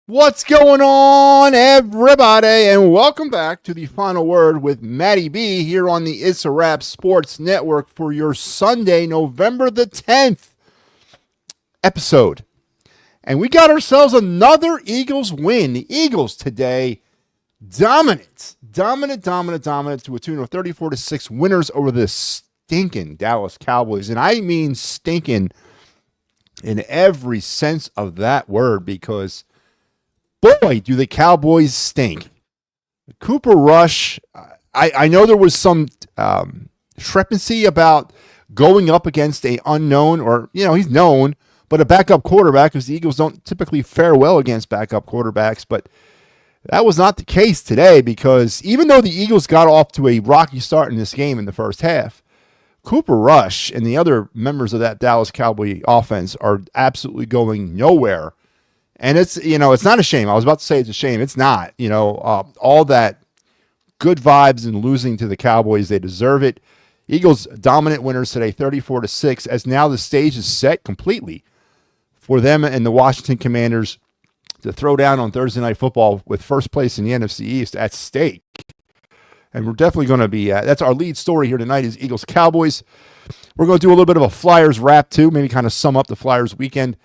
What's going on, everybody, and welcome back to the Final Word with MattyB here on the It's a Wrap Sports Network for your Sunday, November the 10th episode. And we got ourselves another Eagles win. The Eagles today, dominant to a tune of 34-6 winners over the stinking Dallas Cowboys. And I mean stinking in every sense of that word, because boy, do the Cowboys stink. Cooper Rush, I know there was some discrepancy about going up against a unknown, or, he's known, but a backup quarterback, because the Eagles don't typically fare well against backup quarterbacks. But that was not the case today, because even though the Eagles got off to a rocky start in this game in the first half, Cooper Rush and the other members of that Dallas Cowboy offense are absolutely going nowhere. And it's not a shame. I was about to say it's a shame. It's not. All that good vibes and losing to the Cowboys, they deserve it. Eagles dominant winners today, 34-6, as now the stage is set completely for them and the Washington Commanders to throw down on Thursday Night Football with first place in the NFC East at stake. And we're definitely going to be, that's our lead story here tonight, is Eagles Cowboys. We're going to do a little bit of a Flyers wrap too, maybe kind of sum up the Flyers weekend,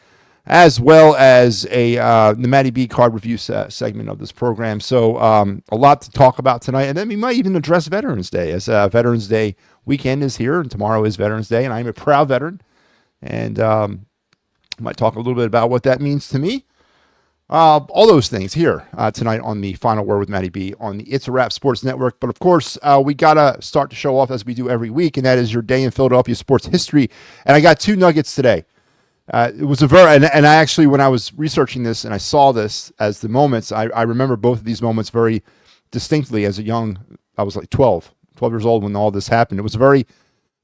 as well as the MattyB card review segment of this program. So a lot to talk about tonight. And then we might even address Veterans Day, as Veterans Day weekend is here, and tomorrow is Veterans Day, and I'm a proud veteran. And might talk a little bit about what that means to me. All those things here tonight on the Final Word with MattyB on the It's a Wrap Sports Network. But, of course, we got to start to show off as we do every week, and that is your day in Philadelphia sports history. And I got two nuggets today. It was and I actually, when I was researching this and I saw this as the moments, I remember both of these moments very distinctly as I was like 12 years old when all this happened. It was a very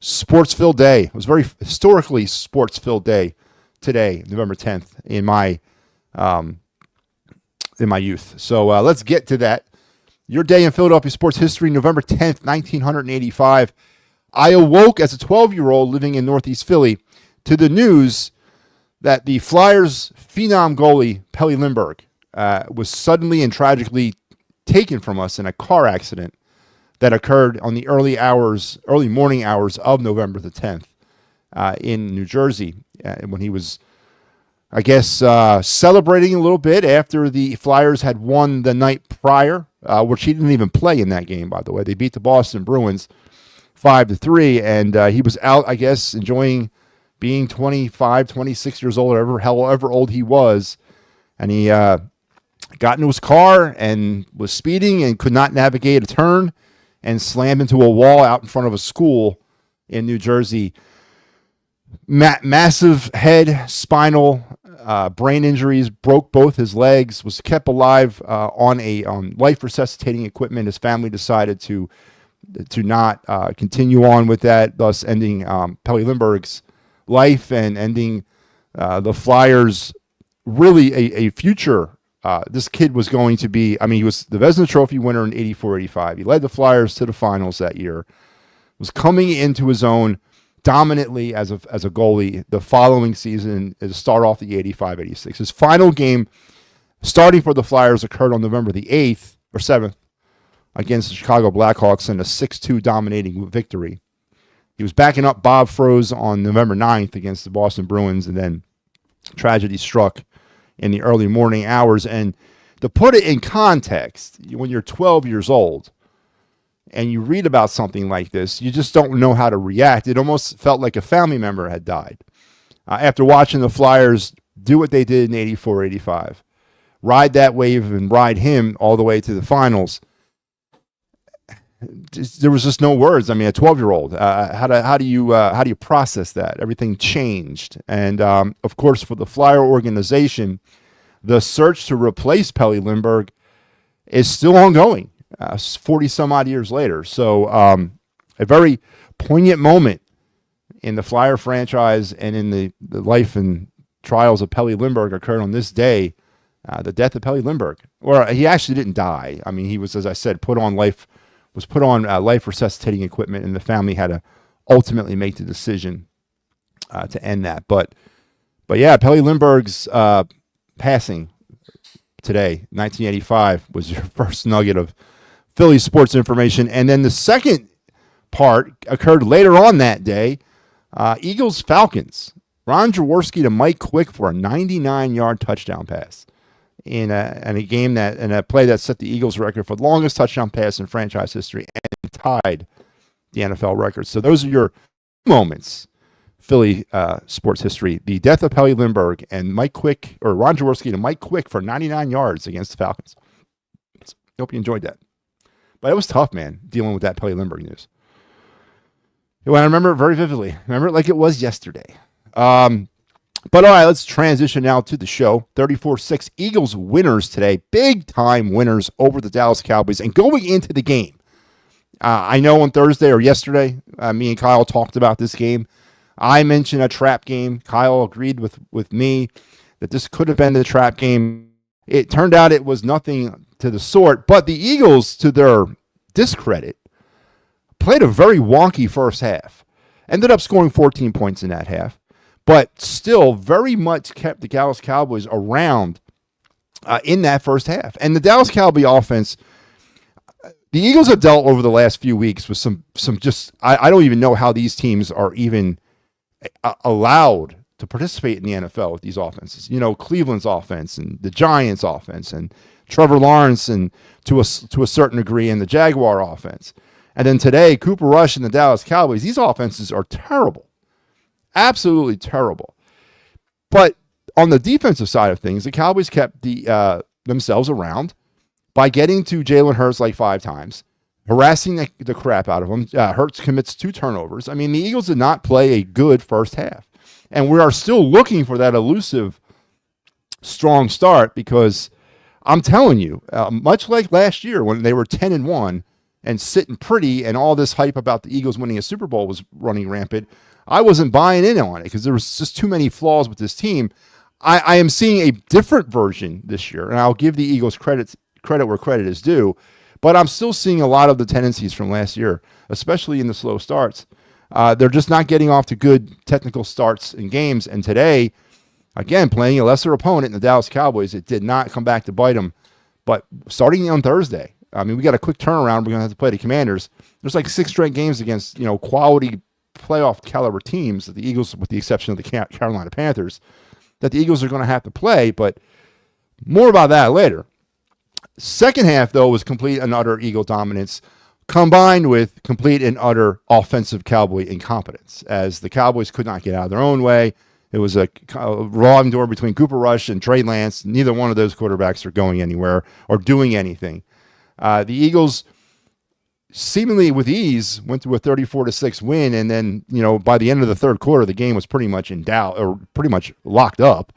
sports-filled day. It was a very historically sports-filled day today, November 10th, in my youth. So let's get to that. Your day in Philadelphia sports history, November 10th, 1985. I awoke as a 12-year-old living in Northeast Philly to the news that the Flyers' phenom goalie, Pelle Lindbergh, was suddenly and tragically taken from us in a car accident that occurred on the early morning hours of November the 10th in New Jersey, when he was, I guess, celebrating a little bit after the Flyers had won the night prior, which he didn't even play in that game, by the way. They beat the Boston Bruins 5-3, and he was out, I guess, enjoying being 25, 26 years old, or however old he was, and he got into his car and was speeding and could not navigate a turn and slammed into a wall out in front of a school in New Jersey. Massive head, spinal, brain injuries, broke both his legs, was kept alive on a life resuscitating equipment. His family decided to not continue on with that, thus ending Pelle Lindbergh's life and ending the Flyers really a future. This kid was going to be, he was the Vezina Trophy winner in 84-85. He led the Flyers to the finals that year, was coming into his own dominantly as a goalie the following season to start off the 85-86. His final game starting for the Flyers occurred on November the 8th or 7th against the Chicago Blackhawks in a 6-2 dominating victory. He was backing up Bob Froese on November 9th against the Boston Bruins, and then tragedy struck in the early morning hours. And to put it in context, when you're 12 years old and you read about something like this, you just don't know how to react. It almost felt like a family member had died. After watching the Flyers do what they did in 84-85, ride that wave and ride him all the way to the finals, there was just no words. A 12-year-old. How do you process that? Everything changed, and of course, for the Flyer organization, the search to replace Pelle Lindbergh is still ongoing. 40 some odd years later. So a very poignant moment in the Flyer franchise and in the life and trials of Pelle Lindbergh occurred on this day, the death of Pelle Lindbergh. Or he actually didn't die. He was, as I said, put on life resuscitating equipment, and the family had to ultimately make the decision to end that. But yeah, Pelle Lindbergh's passing today. 1985 was your first nugget of Philly sports information. And then the second part occurred later on that day. Eagles-Falcons. Ron Jaworski to Mike Quick for a 99-yard touchdown pass in a play that set the Eagles record for the longest touchdown pass in franchise history and tied the NFL record. So those are your moments, Philly sports history. The death of Pelle Lindbergh and Ron Jaworski to Mike Quick for 99 yards against the Falcons. Hope you enjoyed that. But it was tough, man, dealing with that Pelle Lindbergh news. Well, I remember it very vividly. I remember it like it was yesterday. But all right, let's transition now to the show. 34-6 Eagles winners today. Big-time winners over the Dallas Cowboys. And going into the game, I know on Thursday or yesterday, me and Kyle talked about this game. I mentioned a trap game. Kyle agreed with me that this could have been the trap game. It turned out it was nothing to the sort. But the Eagles, to their discredit, played a very wonky first half. Ended up scoring 14 points in that half. But still very much kept the Dallas Cowboys around in that first half. And the Dallas Cowboy offense, the Eagles have dealt over the last few weeks with some just, I don't even know how these teams are even allowed to participate in the NFL with these offenses. You know, Cleveland's offense and the Giants offense and Trevor Lawrence and to a certain degree and the Jaguar offense. And then today, Cooper Rush and the Dallas Cowboys, these offenses are terrible. Absolutely terrible. But on the defensive side of things, the Cowboys kept themselves around by getting to Jalen Hurts like 5 times, harassing the crap out of him. Hurts commits 2 turnovers. I mean, the Eagles did not play a good first half. And we are still looking for that elusive, strong start because I'm telling you, much like last year when they were 10-1 and sitting pretty and all this hype about the Eagles winning a Super Bowl was running rampant, I wasn't buying in on it because there was just too many flaws with this team. I am seeing a different version this year, and I'll give the Eagles credit where credit is due, but I'm still seeing a lot of the tendencies from last year, especially in the slow starts. They're just not getting off to good technical starts in games, and today, again, playing a lesser opponent in the Dallas Cowboys, it did not come back to bite them. But starting on Thursday, I mean, we got a quick turnaround. We're going to have to play the Commanders. There's like 6 straight games against, quality playoff caliber teams that the Eagles, with the exception of the Carolina Panthers, that the Eagles are going to have to play, but more about that later. Second half, though, was complete and utter Eagle dominance combined with complete and utter offensive Cowboy incompetence as the Cowboys could not get out of their own way. It was a revolving door between Cooper Rush and Trey Lance. Neither one of those quarterbacks are going anywhere or doing anything. The Eagles seemingly with ease went to a 34-6 win, and then by the end of the third quarter the game was pretty much in doubt or pretty much locked up,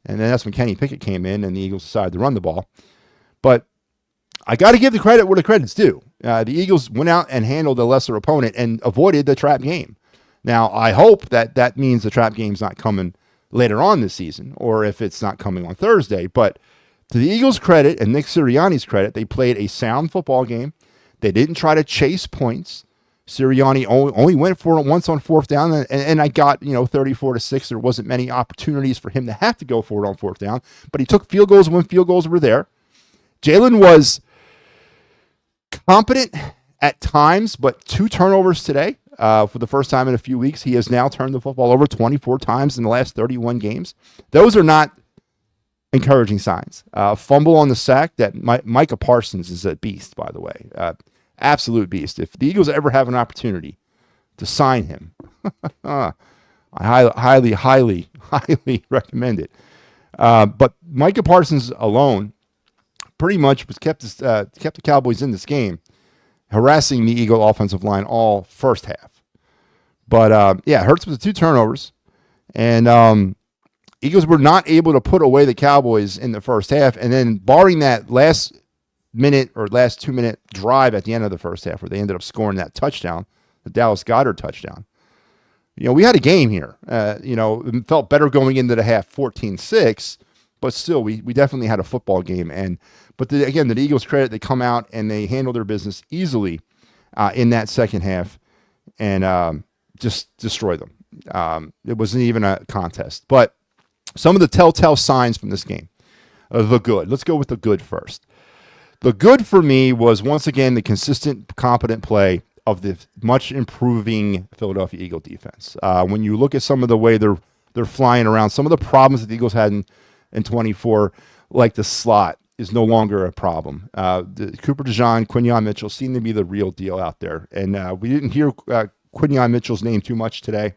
and then that's when Kenny Pickett came in and the Eagles decided to run the ball. But I got to give the credit where the credit's due. The Eagles went out and handled a lesser opponent and avoided the trap game. Now I hope that means the trap game's not coming later on this season, or if it's not coming on Thursday. But to the Eagles' credit and Nick Sirianni's credit, they played a sound football game. They didn't try to chase points. Sirianni only went for it once on 4th down, and I got 34-6. There wasn't many opportunities for him to have to go for it on 4th down, but he took field goals when field goals were there. Jalen was competent at times, but 2 turnovers today for the first time in a few weeks. He has now turned the football over 24 times in the last 31 games. Those are not encouraging signs. Fumble on the sack. That Micah Parsons is a beast, by the way. Absolute beast. If the Eagles ever have an opportunity to sign him, I highly recommend it. But Micah Parsons alone pretty much kept the Cowboys in this game, harassing the Eagle offensive line all first half. But Hurts with the 2 turnovers, and Eagles were not able to put away the Cowboys in the first half, and then barring that last 2-minute drive at the end of the first half where they ended up scoring that touchdown, the Dallas Goedert touchdown. We had a game here. It felt better going into the half 14-6, but still we definitely had a football game. But the Eagles credit, they come out and they handle their business easily in that second half and just destroy them. It wasn't even a contest. But some of the telltale signs from this game. the good. Let's go with the good first. The good for me was, once again, the consistent, competent play of the much improving Philadelphia Eagle defense. When you look at some of the way they're flying around, some of the problems that the Eagles had in 24, like the slot, is no longer a problem. Cooper DeJean, Quinyon Mitchell seem to be the real deal out there. And we didn't hear Quinyon Mitchell's name too much today,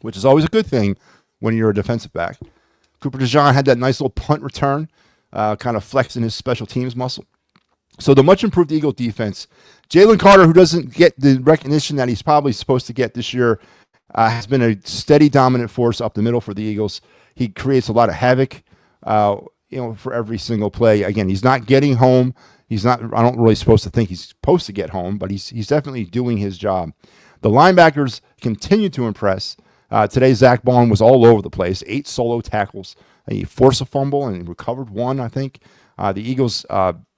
which is always a good thing when you're a defensive back. Cooper DeJean had that nice little punt return, kind of flexing his special teams muscle. So the much improved Eagle defense. Jalen Carter, who doesn't get the recognition that he's probably supposed to get this year, has been a steady, dominant force up the middle for the Eagles. He creates a lot of havoc, for every single play. Again, he's not getting home. He's not. I don't really supposed to think he's supposed to get home, but he's definitely doing his job. The linebackers continue to impress. Today, Zach Bond was all over the place. 8 solo tackles. He forced a fumble and recovered 1, I think. The Eagles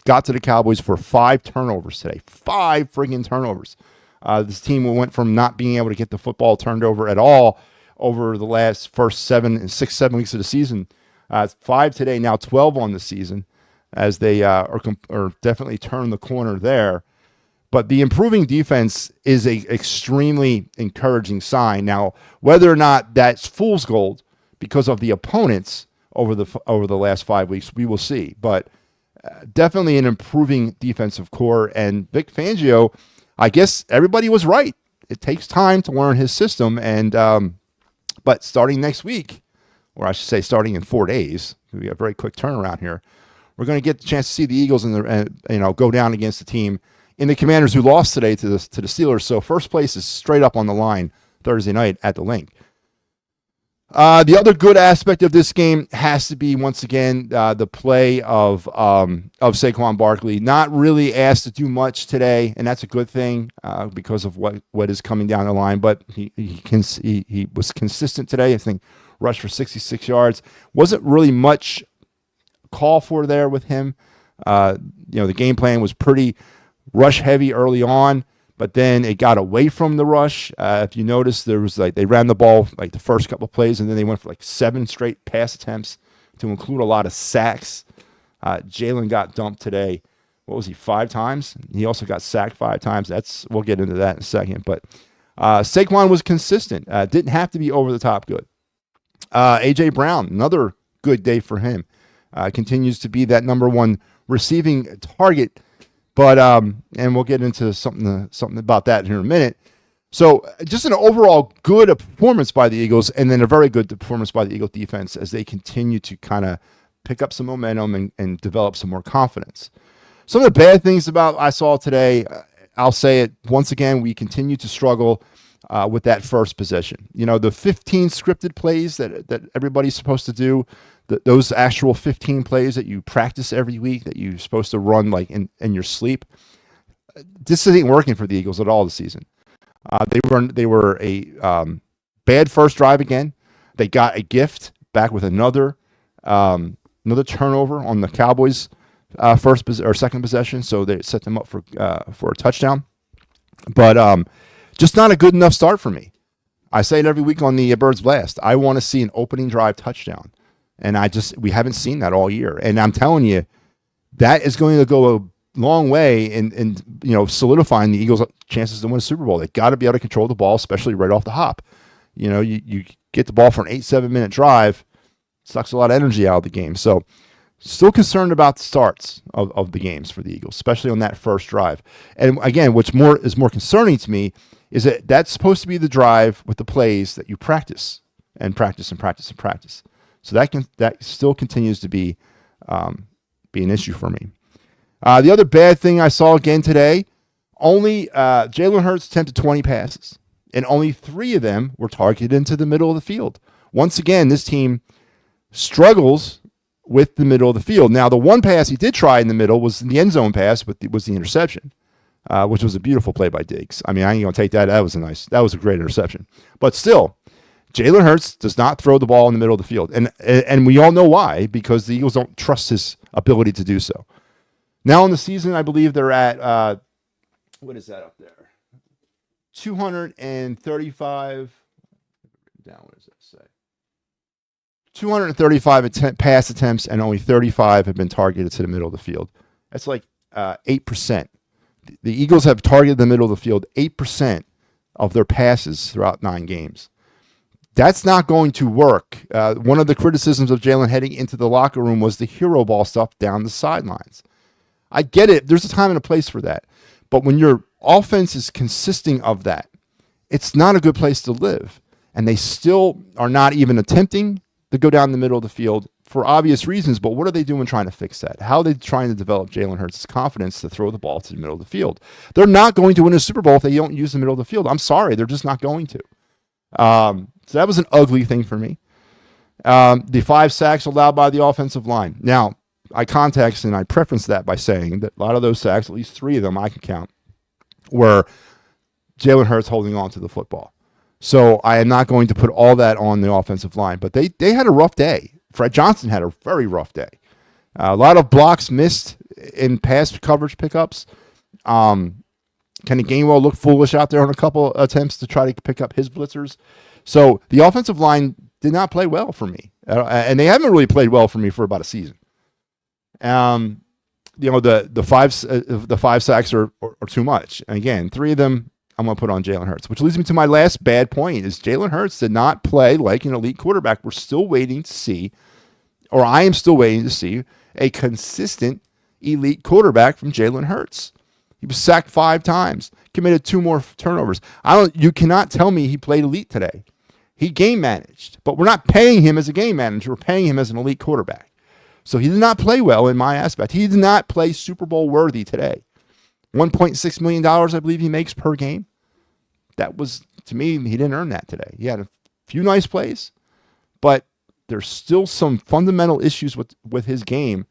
got to the Cowboys for 5 turnovers today. 5 friggin' turnovers. This team went from not being able to get the football turned over at all over the first 7 weeks of the season. 5 today, now 12 on the season, as they are definitely turned the corner there. But the improving defense is a extremely encouraging sign. Now, whether or not that's fool's gold because of the opponents over the last 5 weeks, we will see. But definitely an improving defensive core. And Vic Fangio, I guess everybody was right. It takes time to learn his system, but starting next week, or I should say starting in 4 days, we have a very quick turnaround here, we're going to get the chance to see the Eagles go down against the team in the Commanders, who lost today to the Steelers. So first place is straight up on the line Thursday night at the Link. The other good aspect of this game has to be, once again, the play of Saquon Barkley. Not really asked to do much today, and that's a good thing because of what is coming down the line. But he was consistent today. I think rushed for 66 yards. Wasn't really much call for there with him. The game plan was pretty rush heavy early on, but then it got away from the rush. If you notice, there was they ran the ball the first couple of plays, and then they went for 7 straight pass attempts, to include a lot of sacks. Jalen got dumped today. What was he, 5 times? He also got sacked 5 times. We'll get into that in a second. But Saquon was consistent. Didn't have to be over the top good. A.J. Brown, another good day for him. Continues to be that number 1 receiving target. But and we'll get into something about that here in a minute. So just an overall good performance by the Eagles, and then a very good performance by the Eagle defense as they continue to kind of pick up some momentum and develop some more confidence. Some of the bad things I saw today, I'll say it once again, we continue to struggle with that first possession. The 15 scripted plays that everybody's supposed to do, those actual 15 plays that you practice every week that you're supposed to run in your sleep, this isn't working for the Eagles at all this season. They were a bad first drive again. They got a gift back with another turnover on the Cowboys' second possession, so they set them up for a touchdown. But just not a good enough start for me. I say it every week on the Birds Blast. I want to see an opening drive touchdown. And we haven't seen that all year. And I'm telling you, that is going to go a long way in solidifying the Eagles' chances to win a Super Bowl. They got to be able to control the ball, especially right off the hop. You get the ball for an 8-7 minute drive, sucks a lot of energy out of the game. So still concerned about the starts of the games for the Eagles, especially on that first drive. And again, what's is more concerning to me is that that's supposed to be the drive with the plays that you practice and practice and practice and practice. So that still continues to be an issue for me. The other bad thing I saw again today, only Jalen Hurts attempted 20 passes, and only 3 of them were targeted into the middle of the field. Once again, this team struggles with the middle of the field. Now, the one pass he did try in the middle was the end zone pass, but it was the interception, which was a beautiful play by Diggs. I mean, I ain't going to take that. That was a great interception. But still, Jalen Hurts does not throw the ball in the middle of the field. And we all know why, because the Eagles don't trust his ability to do so. Now in the season, I believe they're at, what is that up there? 235. Down, what does that say? 235 pass attempts, and only 35 have been targeted to the middle of the field. That's like 8%. The Eagles have targeted the middle of the field 8% of their passes throughout 9 games. That's not going to work. One of the criticisms of Jalen heading into the locker room was the hero ball stuff down the sidelines. I get it. There's a time and a place for that. But when your offense is consisting of that, it's not a good place to live. And they still are not even attempting to go down the middle of the field for obvious reasons. But what are they doing trying to fix that? How are they trying to develop Jalen Hurts' confidence to throw the ball to the middle of the field? They're not going to win a Super Bowl if they don't use the middle of the field. I'm sorry. They're just not going to. So that was an ugly thing for me. The 5 sacks allowed by the offensive line. Now, I context and I preference that by saying that a lot of those sacks, at least 3 of them I can count, were Jalen Hurts holding on to the football. So I am not going to put all that on the offensive line. But they had a rough day. Fred Johnson had a very rough day. A lot of blocks missed in pass coverage pickups. Kenny Gainwell looked foolish out there on a couple attempts to try to pick up his blitzers. So the offensive line did not play well for me. And they haven't really played well for me for about a season. The 5 sacks are too much. And again, 3 of them I'm going to put on Jalen Hurts, which leads me to my last bad point is Jalen Hurts did not play like an elite quarterback. We're still waiting to see, or I am still waiting to see, a consistent elite quarterback from Jalen Hurts. He was sacked 5 times, committed 2 more turnovers. You cannot tell me he played elite today. He game managed, but we're not paying him as a game manager. We're paying him as an elite quarterback. So he did not play well in my aspect. He did not play Super Bowl worthy today. $1.6 million, I believe he makes per game. That was, to me, he didn't earn that today. He had a few nice plays, but there's still some fundamental issues with his game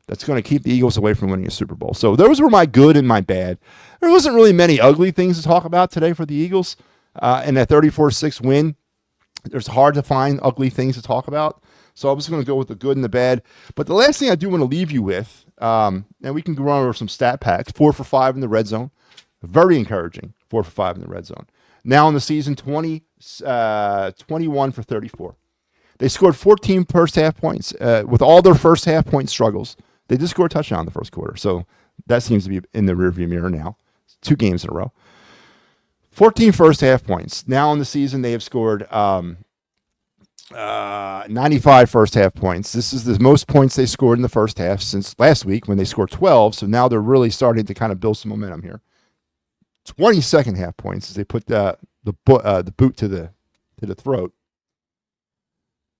that's going to keep the Eagles away from winning a Super Bowl. So those were my good and my bad. There wasn't really many ugly things to talk about today for the Eagles. In that 34-6 win, it's hard to find ugly things to talk about. So I'm just going to go with the good and the bad. But the last thing I do want to leave you with, and we can run over some stat packs, 4 for 5 in the red zone. Very encouraging, 4 for 5 in the red zone. Now in the season, 21 for 34. They scored 14 first half points. With all their first half point struggles, they did score a touchdown in the first quarter. So that seems to be in the rearview mirror now. 2 games in a row. 14 first half points. Now in the season, they have scored 95 first half points. This is the most points they scored in the first half since last week when they scored 12. So now they're really starting to kind of build some momentum here. 20 second half points as they put the boot to the throat.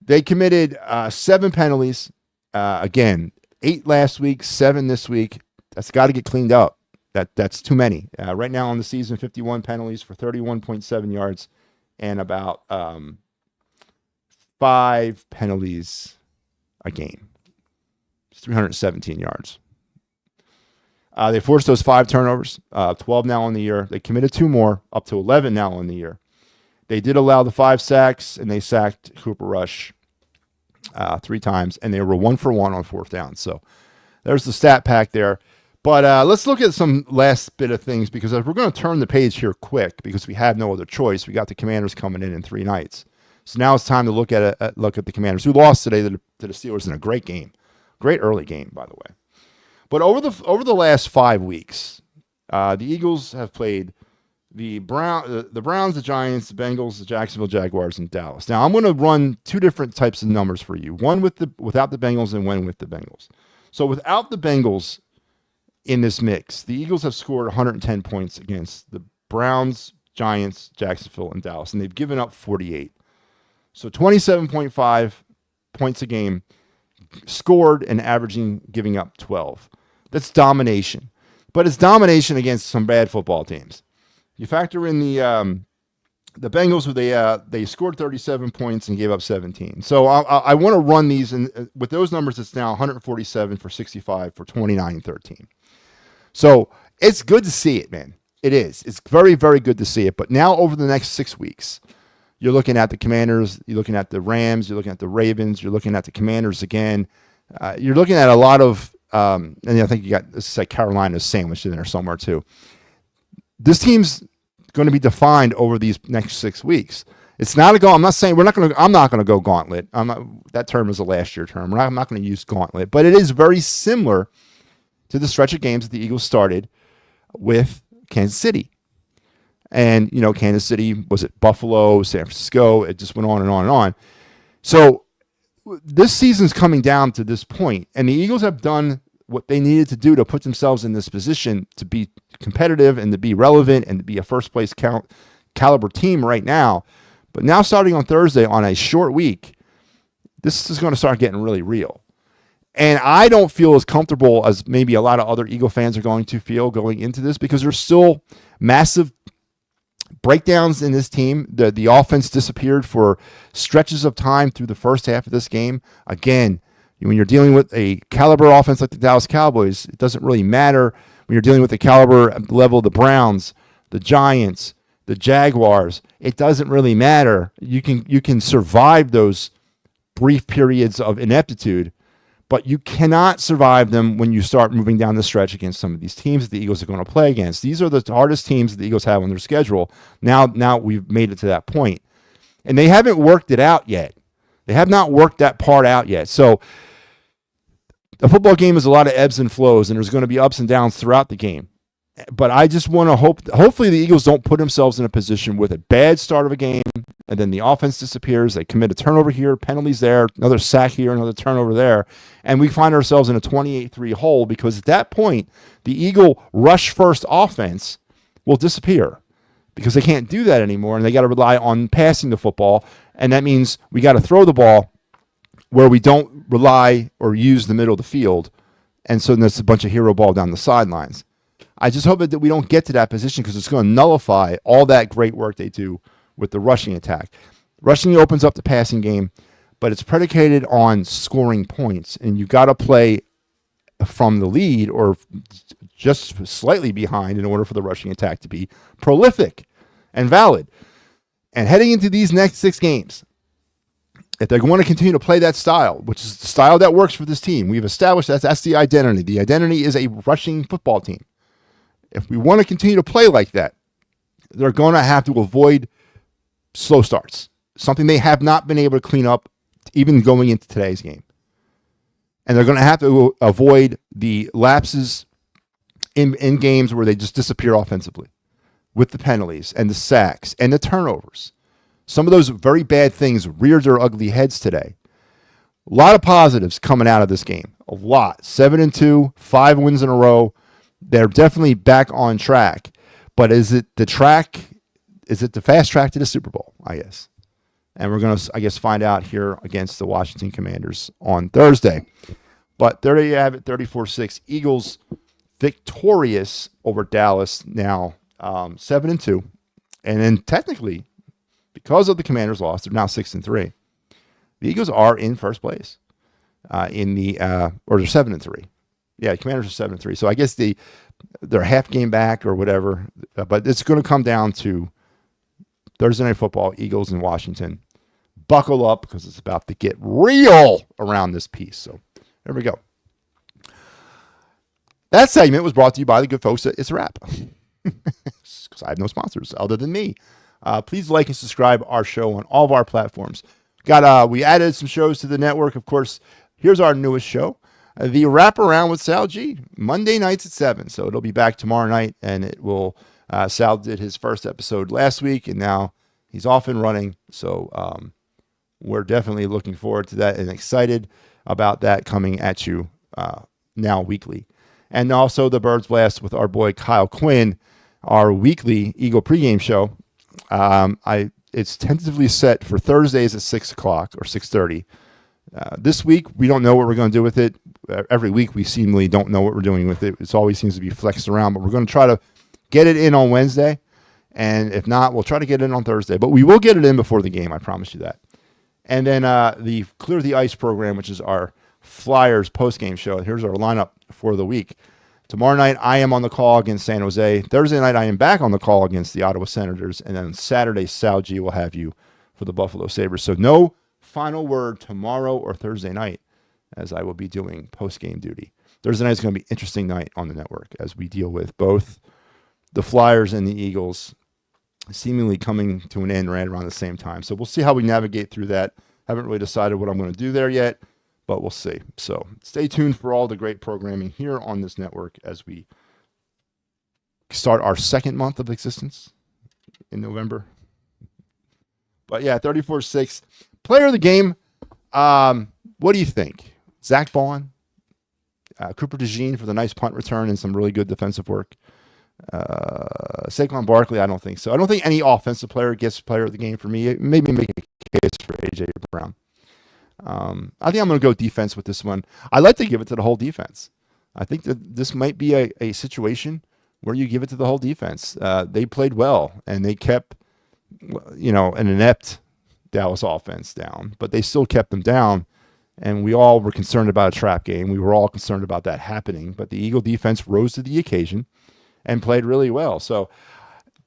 They committed 7 penalties. Again, 8 last week, 7 this week. That's got to get cleaned up. That's too many. Right now on the season, 51 penalties for 31.7 yards and about 5 penalties a game. It's 317 yards. They forced those 5 turnovers, 12 now on the year. They committed 2 more, up to 11 now on the year. They did allow the 5 sacks, and they sacked Cooper Rush 3 times, and they were 1 for 1 on 4th down. So there's the stat pack there. But let's look at some last bit of things, because we're going to turn the page here quick because we have no other choice. We got the Commanders coming in 3 nights. So now it's time to look at the Commanders, who lost today to the Steelers in a great game. Great early game, by the way. But over the last 5 weeks, the Eagles have played the Browns, the Giants, the Bengals, the Jacksonville Jaguars, and Dallas. Now I'm going to run 2 different types of numbers for you: one without the Bengals and one with the Bengals. So without the Bengals in this mix, the Eagles have scored 110 points against the Browns, Giants, Jacksonville, and Dallas, and they've given up 48. So 27.5 points a game scored and giving up 12. That's domination. But it's domination against some bad football teams. You factor in the Bengals, who they scored 37 points and gave up 17. So I want to run these, and with those numbers, it's now 147 for 65 for 29-13. So it's good to see it, man. It is. It's very, very good to see it. But now over the next 6 weeks, you're looking at the Commanders, you're looking at the Rams, you're looking at the Ravens, you're looking at the Commanders again. You're looking at a lot of, and I think you got, this is like Carolina's sandwiched in there somewhere too. This team's going to be defined over these next 6 weeks. It's not a go. I'm not saying I'm not going to go gauntlet. That term is a last year term. I'm not going to use gauntlet, but it is very similar to the stretch of games that the Eagles started with Kansas City. And, Kansas City, was it Buffalo, San Francisco? It just went on and on and on. So this season's coming down to this point, and the Eagles have done what they needed to do to put themselves in this position to be competitive and to be relevant and to be a first-place caliber team right now. But now starting on Thursday on a short week, this is going to start getting really real. And I don't feel as comfortable as maybe a lot of other Eagle fans are going to feel going into this, because there's still massive breakdowns in this team. The offense disappeared for stretches of time through the first half of this game. Again, when you're dealing with a caliber offense like the Dallas Cowboys, it doesn't really matter when you're dealing with the caliber level of the Browns, the Giants, the Jaguars. It doesn't really matter. You can survive those brief periods of ineptitude, but you cannot survive them when you start moving down the stretch against some of these teams that the Eagles are going to play against. These are the hardest teams that the Eagles have on their schedule. Now we've made it to that point. And they haven't worked it out yet. They have not worked that part out yet. So a football game is a lot of ebbs and flows, and there's going to be ups and downs throughout the game. But I just want to hopefully the Eagles don't put themselves in a position with a bad start of a game, and then the offense disappears. They commit a turnover here, penalties there, another sack here, another turnover there, and we find ourselves in a 28-3 hole, because at that point, the Eagle rush-first offense will disappear, because they can't do that anymore, and they got to rely on passing the football, and that means we got to throw the ball where we don't rely or use the middle of the field, and so there's a bunch of hero ball down the sidelines. I just hope that we don't get to that position, because it's going to nullify all that great work they do with the rushing attack. Rushing opens up the passing game, but it's predicated on scoring points, and you got to play from the lead or just slightly behind in order for the rushing attack to be prolific and valid. And heading into these next 6 games, if they're going to continue to play that style, which is the style that works for this team, we've established that's the identity. The identity is a rushing football team. If we want to continue to play like that, they're going to have to avoid slow starts, something they have not been able to clean up even going into today's game. And they're going to have to avoid the lapses in games where they just disappear offensively with the penalties and the sacks and the turnovers. Some of those very bad things reared their ugly heads today. A lot of positives coming out of this game. A lot. 7-2, 5 wins in a row. They're definitely back on track. But is it the fast track to the Super Bowl, I guess? And we're going to, I guess, find out here against the Washington Commanders on Thursday. But there you have it, 34-6. Eagles victorious over Dallas now, 7-2. And then technically, because of the Commanders' loss, they're now 6-3. The Eagles are in first place or they're 7-3. Yeah, Commanders are 7-3. So I guess they're a half game back or whatever. But it's going to come down to Thursday Night Football, Eagles in Washington. Buckle up, because it's about to get real around this piece. So there we go. That segment was brought to you by the good folks at It's a Wrap. Because I have no sponsors other than me. Please like and subscribe our show on all of our platforms. We added some shows to the network. Of course, here's our newest show, The Wraparound with Sal G, Monday nights at 7. So it'll be back tomorrow night, and it will. Sal did his first episode last week, and now he's off and running. So we're definitely looking forward to that and excited about that coming at you now weekly. And also the Birds Blast with our boy Kyle Quinn, our weekly Eagle pregame show. It's tentatively set for Thursdays at 6 o'clock or 6:30. This week, we don't know what we're going to do with it. Every week, we seemingly don't know what we're doing with it. It always seems to be flexed around, but we're going to try to get it in on Wednesday. And if not, we'll try to get it in on Thursday. But we will get it in before the game, I promise you that. And then the Clear the Ice program, which is our Flyers postgame show. Here's our lineup for the week. Tomorrow night, I am on the call against San Jose. Thursday night, I am back on the call against the Ottawa Senators. And then Saturday, Sal G will have you for the Buffalo Sabres. So no final word tomorrow or Thursday night, as I will be doing post-game duty. Thursday night is going to be an interesting night on the network as we deal with both the Flyers and the Eagles seemingly coming to an end right around the same time. So we'll see how we navigate through that. Haven't really decided what I'm going to do there yet, but we'll see. So stay tuned for all the great programming here on this network as we start our second month of existence in November. But yeah, 34-6. Player of the game, what do you think? Zach Bond, Cooper DeJean for the nice punt return and some really good defensive work. Saquon Barkley, I don't think so. I don't think any offensive player gets player of the game for me. Maybe make a case for A.J. Brown. I think I'm going to go defense with this one. I like to give it to the whole defense. I think that this might be a situation where you give it to the whole defense. They played well, and they kept, an inept Dallas offense down, but they still kept them down, and we all were concerned about a trap game. We were all concerned about that happening, but the Eagle defense rose to the occasion and played really well. So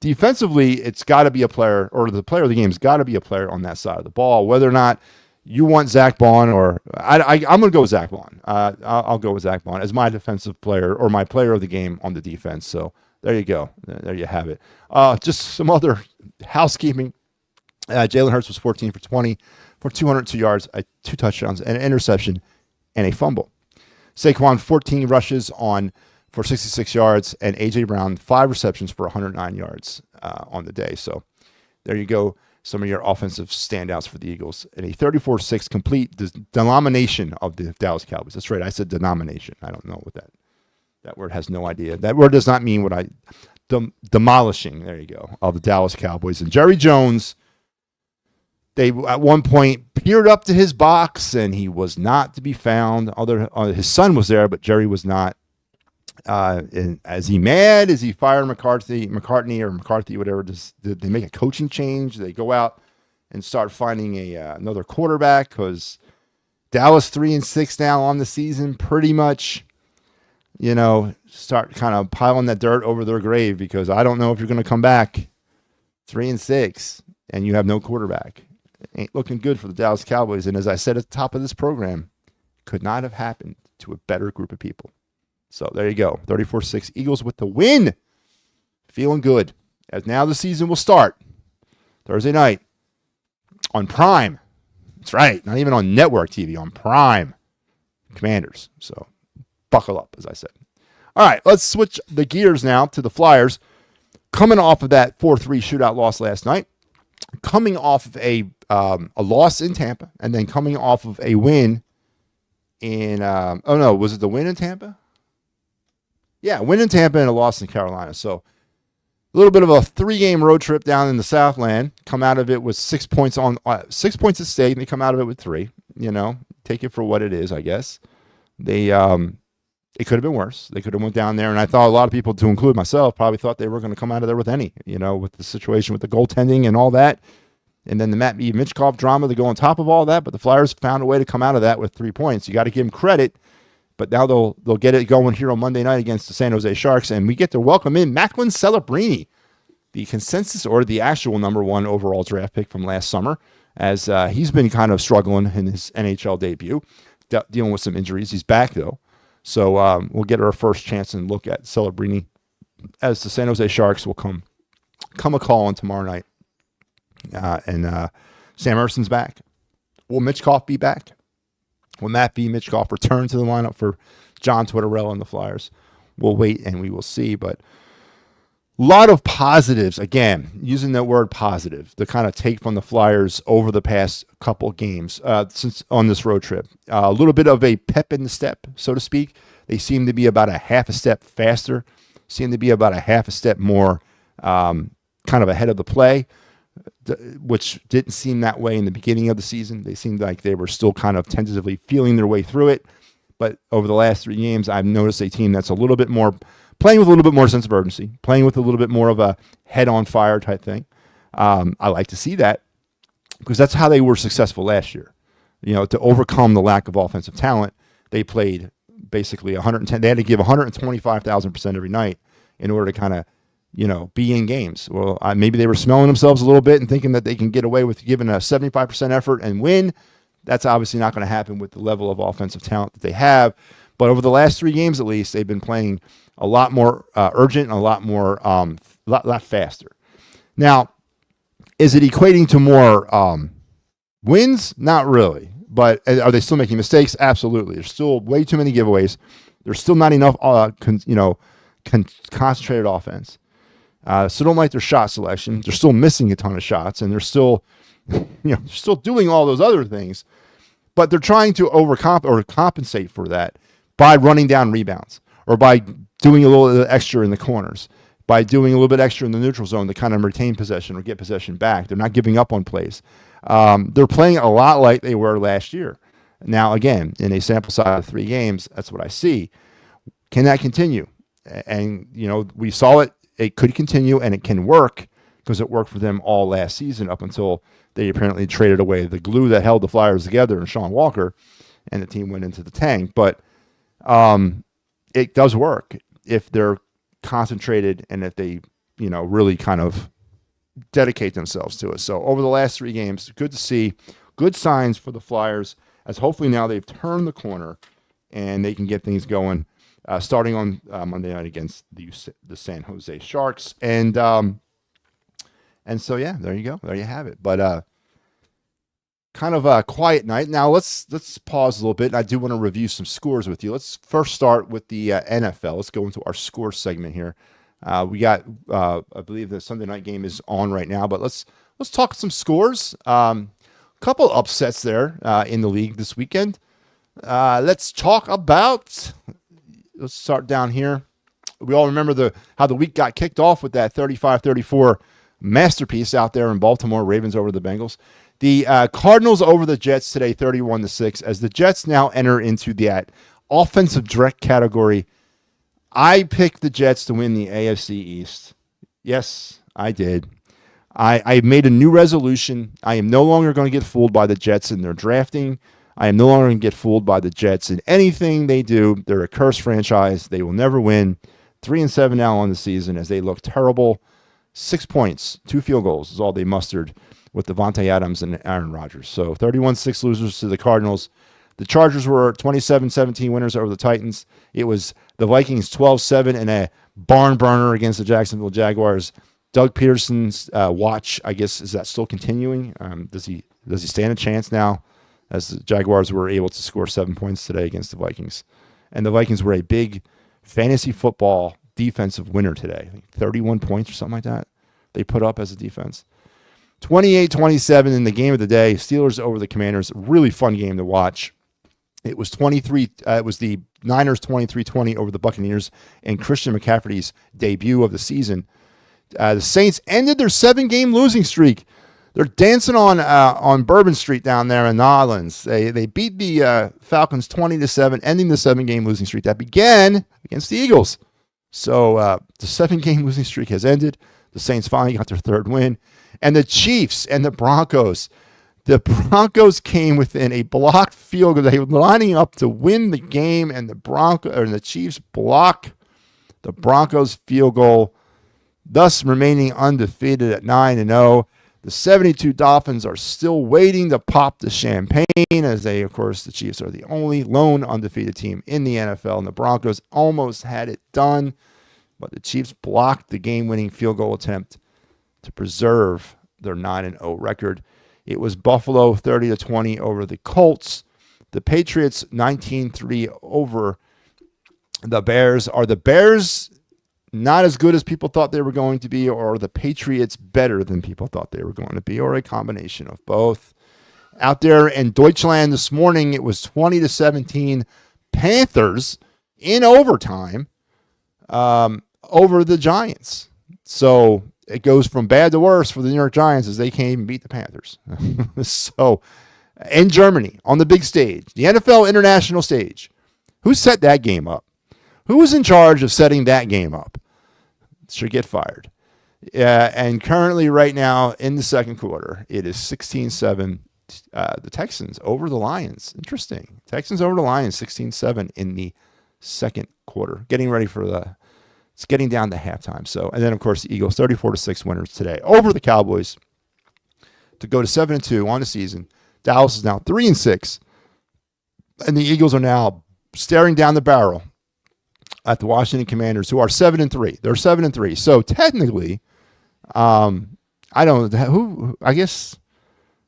defensively, it's got to be a player, or the player of the game's got to be a player on that side of the ball, whether or not you want Zach Bond or I'm going to go with Zach Bond. I'll go with Zach Bond as my defensive player or my player of the game on the defense. So there you go. There you have it. Just some other housekeeping. Jalen Hurts was 14 for 20 for 202 yards, 2 touchdowns, an interception, and a fumble. Saquon, 14 rushes for 66 yards, and A.J. Brown, 5 receptions for 109 yards on the day. So there you go. Some of your offensive standouts for the Eagles. And a 34-6 complete denomination of the Dallas Cowboys. That's right. I said denomination. I don't know what that word has no idea. That word does not mean what demolishing, there you go, of the Dallas Cowboys. And Jerry Jones, they at one point peered up to his box, and he was not to be found. His son was there, but Jerry was not. And is he mad? Is he fired McCarthy, whatever? Did they make a coaching change? They go out and start finding another quarterback because Dallas 3-6 now on the season, pretty much, start kind of piling that dirt over their grave because I don't know if you're going to come back 3-6 and you have no quarterback. It ain't looking good for the Dallas Cowboys. And as I said at the top of this program, could not have happened to a better group of people. So there you go. 34-6 Eagles with the win. Feeling good. As now the season will start. Thursday night on Prime. That's right. Not even on network TV. On Prime. Commanders. So buckle up, as I said. All right. Let's switch the gears now to the Flyers. Coming off of that 4-3 shootout loss last night. Coming off of a loss in Tampa. And then coming off of a win in... was it the win in Tampa? Yeah, win in Tampa and a loss in Carolina. So a little bit of a 3-game road trip down in the Southland. Come out of it with 6 points at stake, and they come out of it with 3. Take it for what it is, I guess. It could have been worse. They could have went down there, and I thought a lot of people, to include myself, probably thought they were going to come out of there with any. With the situation with the goaltending and all that, and then the MattyB Mitchkov drama to go on top of all that. But the Flyers found a way to come out of that with 3 points. You got to give them credit. But now they'll get it going here on Monday night against the San Jose Sharks, and we get to welcome in Macklin Celebrini, the consensus or the actual number 1 overall draft pick from last summer, as he's been kind of struggling in his NHL debut, dealing with some injuries. He's back, though. So we'll get our first chance and look at Celebrini as the San Jose Sharks will come a call on tomorrow night. And Sam Erson's back. Will Mitchkov be back? Will MattyB Mitchkov return to the lineup for John Tortorella and the Flyers? We'll wait and we will see. But a lot of positives, again, using that word positive, the kind of take from the Flyers over the past couple of games since on this road trip. A little bit of a pep in the step, so to speak. They seem to be about a half a step faster, seem to be about a half a step more kind of ahead of the play, which didn't seem that way in the beginning of the season. They seemed like they were still kind of tentatively feeling their way through it. But over the last 3 games, I've noticed a team that's a little bit more, playing with a little bit more sense of urgency, playing with a little bit more of a head on fire type thing. I like to see that because that's how they were successful last year. To overcome the lack of offensive talent, they played basically 110. They had to give 125,000% every night in order to kind of, be in games. Well, maybe they were smelling themselves a little bit and thinking that they can get away with giving a 75% effort and win. That's obviously not going to happen with the level of offensive talent that they have. But over the last 3 games, at least, they've been playing a lot more urgent and a lot more, lot faster. Now, is it equating to more wins? Not really. But are they still making mistakes? Absolutely. There's still way too many giveaways. There's still not enough, concentrated offense. So don't like their shot selection. They're still missing a ton of shots, and they're still, still doing all those other things. But they're trying to compensate for that by running down rebounds or by doing a little extra in the corners, by doing a little bit extra in the neutral zone to kind of retain possession or get possession back. They're not giving up on plays. They're playing a lot like they were last year. Now, again, in a sample size of 3 games, that's what I see. Can that continue? And, we saw it. It could continue, and it can work because it worked for them all last season up until they apparently traded away the glue that held the Flyers together and Sean Walker, and the team went into the tank. But it does work if they're concentrated and if they, really kind of dedicate themselves to it. So over the last 3 games, good to see. Good signs for the Flyers, as hopefully now they've turned the corner and they can get things going, starting on Monday night against the San Jose Sharks. And so, yeah, there you go. There you have it. But kind of a quiet night. Now, let's pause a little bit. And I do want to review some scores with you. Let's first start with the NFL. Let's go into our score segment here. We got, I believe the Sunday night game is on right now, but let's talk some scores. Couple upsets there in the league this weekend. Let's talk about. Let's start down here. We all remember how the week got kicked off with that 35-34 masterpiece out there in Baltimore. Ravens over the Bengals. The Cardinals over the Jets today, 31-6. As the Jets now enter into that offensive direct category, I picked the Jets to win the AFC East. Yes, I did. I made a new resolution. I am no longer going to get fooled by the Jets in their drafting. I am no longer going to get fooled by the Jets in anything they do. They're a cursed franchise. They will never win. 3-7 now on the season as they look terrible. 6 points, 2 field goals is all they mustered with Devontae Adams and Aaron Rodgers. So 31-6 losers to the Cardinals. The Chargers were 27-17 winners over the Titans. It was the Vikings 12-7 and a barn burner against the Jacksonville Jaguars. Doug Peterson's watch, I guess, is that still continuing? Does he stand a chance now as the Jaguars were able to score 7 points today against the Vikings? And the Vikings were a big fantasy football defensive winner today. I think 31 points or something like that they put up as a defense. 28-27 in the game of the day. Steelers over the Commanders. Really fun game to watch. It was it was the Niners 23-20 over the Buccaneers and Christian McCaffrey's debut of the season. The Saints ended their 7-game losing streak. They're dancing on Bourbon Street down there in New Orleans. They beat the Falcons 20-7, ending the 7-game losing streak that began against the Eagles. So the 7-game losing streak has ended. The Saints finally got their 3rd win. And the Chiefs and the Broncos. The Broncos came within a blocked field goal. They were lining up to win the game, and the Chiefs block the Broncos field goal, thus remaining undefeated at 9-0. The 72 Dolphins are still waiting to pop the champagne as the Chiefs are the only lone undefeated team in the NFL, and the Broncos almost had it done, but the Chiefs blocked the game-winning field goal attempt to preserve their 9-0 record. It was Buffalo 30-20 over the Colts. The Patriots 19-3 over the Bears. Are the Bears not as good as people thought they were going to be, or are the Patriots better than people thought they were going to be, or a combination of both? Out there in Deutschland this morning, it was 20-17 Panthers in overtime over the Giants. So it goes from bad to worse for the New York Giants as they came and beat the Panthers. So in Germany, on the big stage, the NFL international stage, who set that game up? Who was in charge of setting that game up? Should get fired. And currently right now in the second quarter, it is 16-7. The Texans over the Lions. Interesting. Texans over the Lions, 16-7 in the second quarter. It's getting down to halftime. So, and then of course the Eagles 34-6 winners today over the Cowboys to go to 7-2 on the season. Dallas is now 3-6, and the Eagles are now staring down the barrel at the Washington Commanders, who are 7-3. They're 7-3. So technically, I don't know who. I guess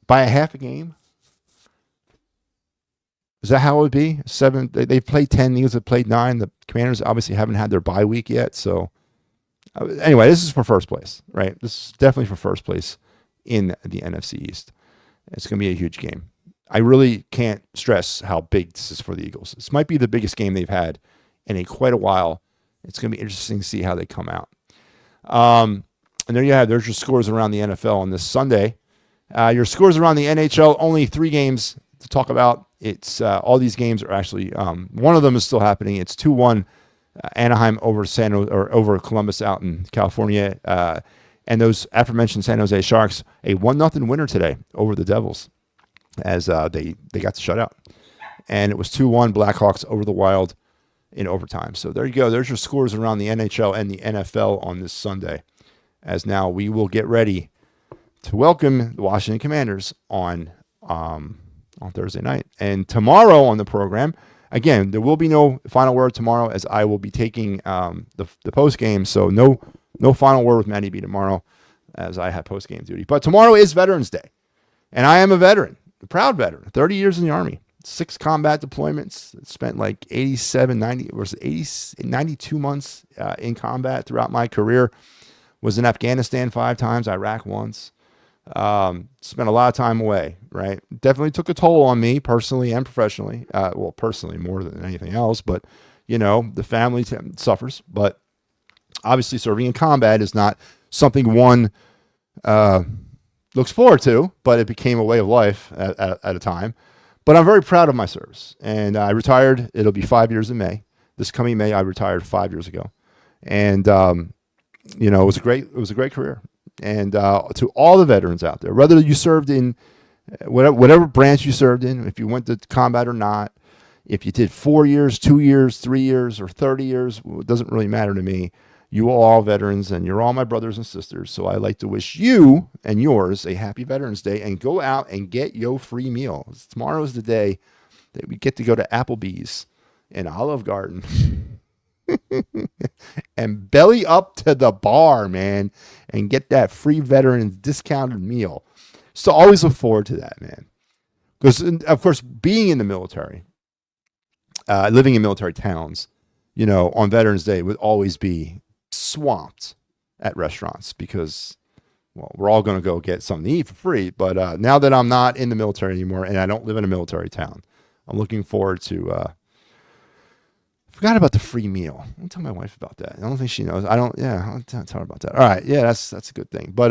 by a half a game. Is that how it would be? 7. They've played 10. The Eagles have played 9. The Commanders obviously haven't had their bye week yet. So anyway, this is for first place, right? This is definitely for first place in the NFC East. It's going to be a huge game. I really can't stress how big this is for the Eagles. This might be the biggest game they've had in quite a while. It's going to be interesting to see how they come out. And there you have. There's your scores around the NFL on this Sunday. Your scores around the NHL. Only 3 games to talk about. It's all these games are actually one of them is still happening. It's 2-1 Anaheim over Columbus out in California, and those aforementioned San Jose Sharks a 1-0 winner today over the Devils as they got the shutout, and it was 2-1 Blackhawks over the Wild in overtime. So there you go. There's your scores around the NHL and the NFL on this Sunday. As now we will get ready to welcome the Washington Commanders on Thursday night. And tomorrow on the program, again, there will be no final word tomorrow as I will be taking the post game. So no final word with MattyB tomorrow as I have post game duty. But tomorrow is Veterans Day, and I am a veteran, a proud veteran, 30 years in the Army, 6 combat deployments, spent like 92 months in combat throughout my career. Was in Afghanistan 5 times, Iraq once. Spent a lot of time away, right? Definitely took a toll on me personally and professionally. Well, personally more than anything else, but the family suffers. But obviously serving in combat is not something one looks forward to, but it became a way of life at a time. But I'm very proud of my service, and I retired. It'll be 5 years in May. This coming May, I retired 5 years ago, and it was a great career. And to all the veterans out there, whether you served in whatever branch you served in, if you went to combat or not, if you did 4 years, 2 years, 3 years, or 30 years, it doesn't really matter to me. You are all veterans, and you're all my brothers and sisters. So I'd like to wish you and yours a happy Veterans Day, and go out and get your free meal. Tomorrow's the day that we get to go to Applebee's in Olive Garden. And belly up to the bar, man, and get that free veteran discounted meal. So always look forward to that, man. Because, of course, being in the military, living in military towns, on Veterans Day would always be swamped at restaurants because, well, we're all going to go get something to eat for free. But now that I'm not in the military anymore and I don't live in a military town, I'm looking forward to forgot about the free meal. I'll tell my wife about that. I don't think she knows. I'll tell her about that. All right. Yeah, that's a good thing. But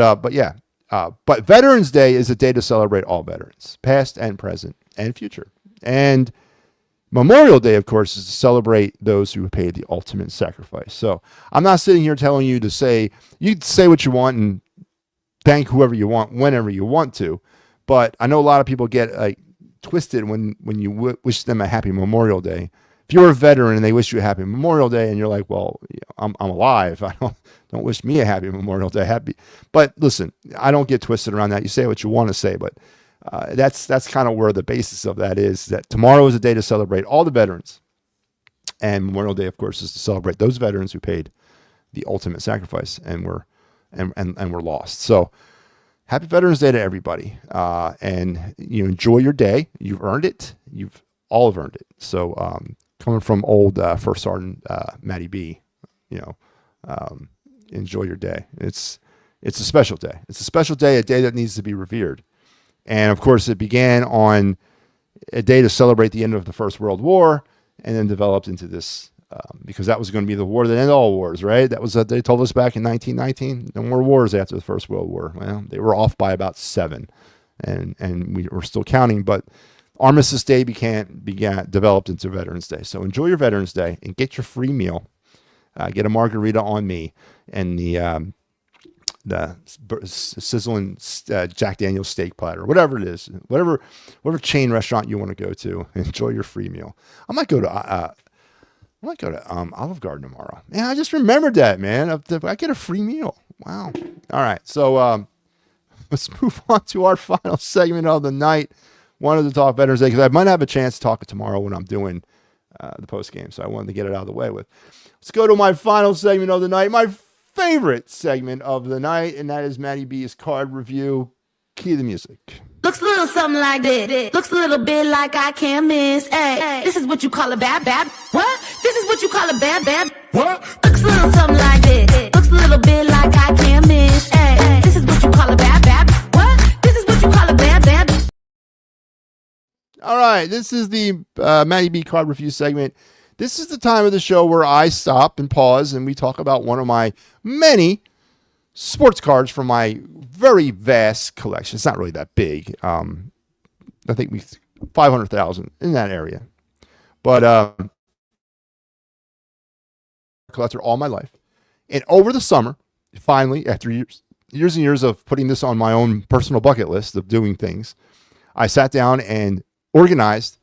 Veterans Day is a day to celebrate all veterans, past and present and future. And Memorial Day, of course, is to celebrate those who paid the ultimate sacrifice. So I'm not sitting here telling you to say what you want and thank whoever you want whenever you want to. But I know a lot of people get twisted when you wish them a happy Memorial Day. If you're a veteran and they wish you a happy Memorial Day, and you're like, well, I'm alive. I don't wish me a happy Memorial Day. But listen, I don't get twisted around that. You say what you want to say, but that's kind of where the basis of that is. That tomorrow is a day to celebrate all the veterans, and Memorial Day, of course, is to celebrate those veterans who paid the ultimate sacrifice and were lost. So, happy Veterans Day to everybody, and you enjoy your day. You've earned it. You've all have earned it. So. Coming from old First Sergeant MattyB, enjoy your day. It's a special day. It's a special day, a day that needs to be revered. And of course, it began on a day to celebrate the end of the First World War, and then developed into this because that was going to be the war that ended all wars, right? That was they told us back in 1919. No more wars after the First World War. Well, they were off by about 7, and we were still counting, but. Armistice Day developed into Veterans Day. So enjoy your Veterans Day and get your free meal. Get a margarita on me and the sizzling Jack Daniel's steak platter, whatever it is, whatever chain restaurant you want to go to. Enjoy your free meal. I might go to Olive Garden tomorrow. Yeah, I just remembered that, man. I get a free meal. Wow. All right, so let's move on to our final segment of the night. Wanted to talk Veterans Day because I might have a chance to talk it tomorrow when I'm doing the post game. So I wanted to get it out of the way with. Let's go to my final segment of the night. My favorite segment of the night, and that is Matty B's card review. Key the music. Looks a little something like this. Looks a little bit like I can't miss. Hey, this is what you call a bad. What? This is what you call a bad. What? Looks a little something like this. Looks a little bit like I can't miss. Hey, this is what you call a bad. What? This is what you call a bad. All right, this is the Matty B card review segment. This is the time of the show where I stop and pause and we talk about one of my many sports cards from my very vast collection. It's not really that big. I think we 500,000 in that area. But collector all my life. And over the summer, finally, after years and years of putting this on my own personal bucket list of doing things, I sat down and organized,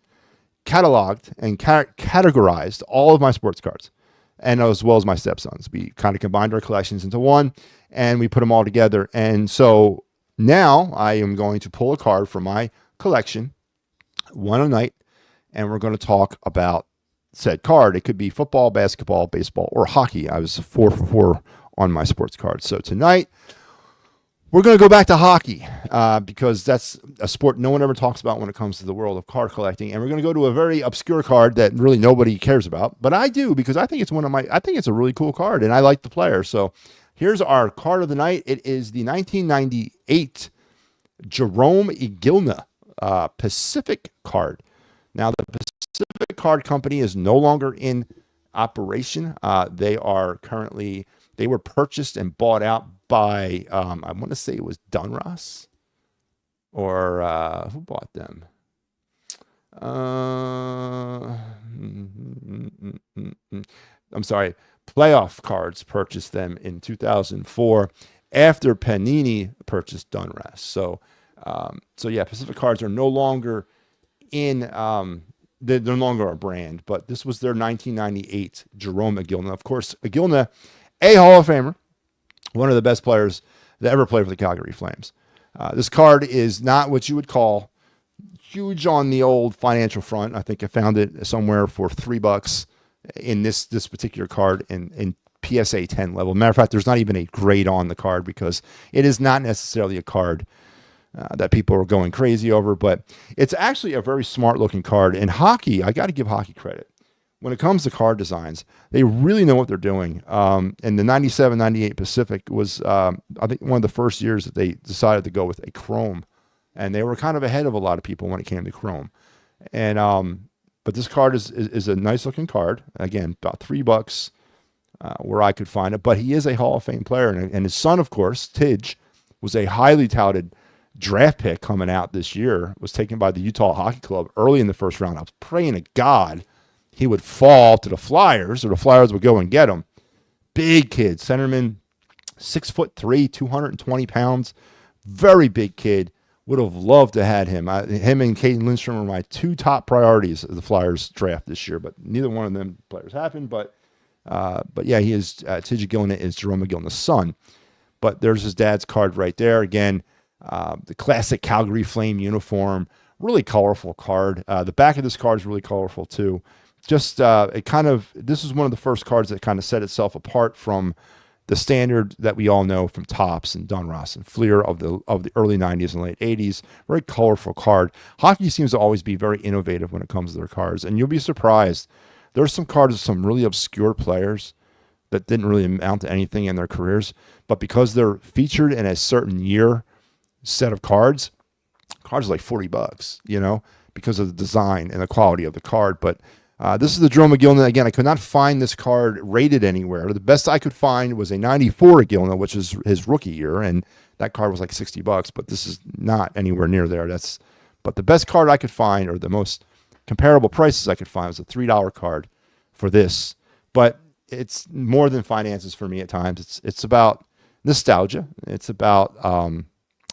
cataloged, and categorized all of my sports cards, and as well as my stepsons. We kind of combined our collections into one, and we put them all together. And so now I am going to pull a card from my collection, one a night, and we're going to talk about said card. It could be football, basketball, baseball, or hockey. I was 4 for 4 on my sports cards. So tonight, we're going to go back to hockey because that's a sport no one ever talks about when it comes to the world of card collecting. And we're going to go to a very obscure card that really nobody cares about, but I do because I think it's I think it's a really cool card and I like the player. So here's our card of the night. It is the 1998 Jerome Igilna Pacific card. Now the Pacific Card Company is no longer in operation. They were purchased and bought out by, I want to say it was Dunross, or who bought them? I'm sorry, Playoff Cards purchased them in 2004 after Panini purchased Dunross. So yeah, Pacific Cards are no longer in, they're no longer a brand, but this was their 1998 Jerome Igilna. Of course, Igilna, a Hall of Famer, one of the best players that ever played for the Calgary Flames. This card is not what you would call huge on the old financial front. I think I found it somewhere for $3 in this particular card in PSA 10 level. Matter of fact, there's not even a grade on the card because it is not necessarily a card that people are going crazy over, but it's actually a very smart looking card. In hockey, I got to give hockey credit. When it comes to card designs, they really know what they're doing. And the 97-98 Pacific was, I think, one of the first years that they decided to go with a chrome. And they were kind of ahead of a lot of people when it came to chrome. And but this card is a nice looking card. Again, about $3 where I could find it. But he is a Hall of Fame player. And his son, of course, Tidge, was a highly touted draft pick coming out this year. Was taken by the Utah Hockey Club early in the first round. I was praying to God he would fall to the Flyers, or the Flyers would go and get him. Big kid, centerman, 6'3", 220 pounds, very big kid. Would have loved to have him. Him and Caden Lindstrom were my two top priorities of the Flyers draft this year, but neither one of them players happened. But yeah, he is Tidge Igilna is Jerome Igilna's son. But there's his dad's card right there. Again, the classic Calgary Flame uniform, really colorful card. The back of this card is really colorful too. Just this is one of the first cards that kind of set itself apart from the standard that we all know from Topps and Dunross and Fleer of the early 90s and late 80s. Very colorful card. Hockey seems to always be very innovative when it comes to their cards, and you'll be surprised. There's some cards of some really obscure players that didn't really amount to anything in their careers, but because they're featured in a certain year set of cards are like $40, because of the design and the quality of the card. But this is the Jerome Igilna. Again, I could not find this card rated anywhere. The best I could find was a 94 Igilna, which is his rookie year, and that card was like $60, but this is not anywhere near there. But the best card I could find, or the most comparable prices I could find, was a $3 card for this. But it's more than finances for me at times. It's about nostalgia. It's about